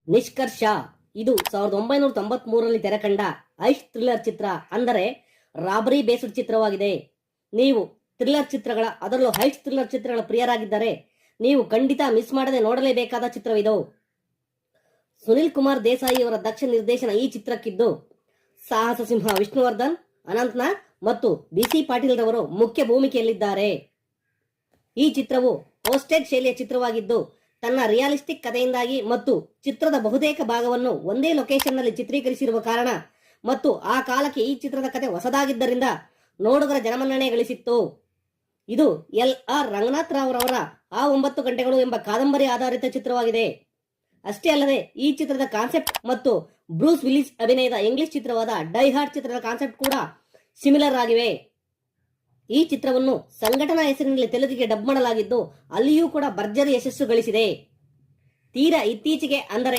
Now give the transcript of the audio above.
ನಿಷ್ಕರ್ಷ ಇದು 1993ರಲ್ಲಿ ತೆರೆಕಂಡ ಐಶ್ ಥ್ರಿಲ್ಲರ್ ಚಿತ್ರ, ಅಂದರೆ robbery based ಚಿತ್ರವಾಗಿದೆ. ನೀವು ಥ್ರಿಲ್ಲರ್ ಚಿತ್ರಗಳ, ಅದರಲ್ಲೂ ಹೈಟ್ ಥ್ರಿಲ್ಲರ್ ಚಿತ್ರಗಳ ಪ್ರಿಯರಾಗಿದ್ದರೆ ನೀವು ಖಂಡಿತ ಮಿಸ್ ಮಾಡದೆ ನೋಡಲೇಬೇಕಾದ ಚಿತ್ರವಿದು. ಸುನಿಲ್ ಕುಮಾರ್ ದೇಸಾಯಿ ಅವರ ದಕ್ಷ ನಿರ್ದೇಶನ ಈ ಚಿತ್ರಕ್ಕಿದ್ದು, ಸಾಹಸ ಸಿಂಹ ವಿಷ್ಣುವರ್ಧನ್, ಅನಂತ್ನಾಗ್ ಮತ್ತು ಬಿ.ಸಿ. ಪಾಟೀಲ್ ರವರು ಮುಖ್ಯ ಭೂಮಿಕೆಯಲ್ಲಿದ್ದಾರೆ. ಈ ಚಿತ್ರವು ಪೋಸ್ಟೇಜ್ ಶೈಲಿಯ ಚಿತ್ರವಾಗಿದ್ದು, ತನ್ನ ರಿಯಾಲಿಸ್ಟಿಕ್ ಕಥೆಯಿಂದಾಗಿ ಮತ್ತು ಚಿತ್ರದ ಬಹುತೇಕ ಭಾಗವನ್ನು ಒಂದೇ ಲೊಕೇಶನ್ನಲ್ಲಿ ಚಿತ್ರೀಕರಿಸಿರುವ ಕಾರಣ ಮತ್ತು ಆ ಕಾಲಕ್ಕೆ ಈ ಚಿತ್ರದ ಕಥೆ ಹೊಸದಾಗಿದ್ದರಿಂದ ನೋಡುಗರ ಜನಮನ್ನಣೆ ಗಳಿಸಿತ್ತು. ಇದು ಎಲ್.ಆರ್. ರಂಗನಾಥ್ ರಾವ್ ರವರ ಆ 9 ಗಂಟೆಗಳು ಎಂಬ ಕಾದಂಬರಿ ಆಧಾರಿತ ಚಿತ್ರವಾಗಿದೆ. ಅಷ್ಟೇ ಅಲ್ಲದೆ ಈ ಚಿತ್ರದ ಕಾನ್ಸೆಪ್ಟ್ ಮತ್ತು ಬ್ರೂಸ್ ವಿಲ್ಲಿಸ್ ಅಭಿನಯದ ಇಂಗ್ಲಿಷ್ ಚಿತ್ರವಾದ ಡೈ ಹಾರ್ಡ್ ಚಿತ್ರದ ಕಾನ್ಸೆಪ್ಟ್ ಕೂಡ ಸಿಮಿಲರ್ ಆಗಿವೆ. ಈ ಚಿತ್ರವನ್ನು ಸಂಘಟನಾ ಹೆಸರಿನಲ್ಲಿ ತೆಲುಗಿಗೆ ಡಬ್ ಮಾಡಲಾಗಿದ್ದು, ಅಲ್ಲಿಯೂ ಕೂಡ ಭರ್ಜರಿ ಯಶಸ್ಸು ಗಳಿಸಿದೆ. ತೀರಾ ಇತ್ತೀಚೆಗೆ, ಅಂದರೆ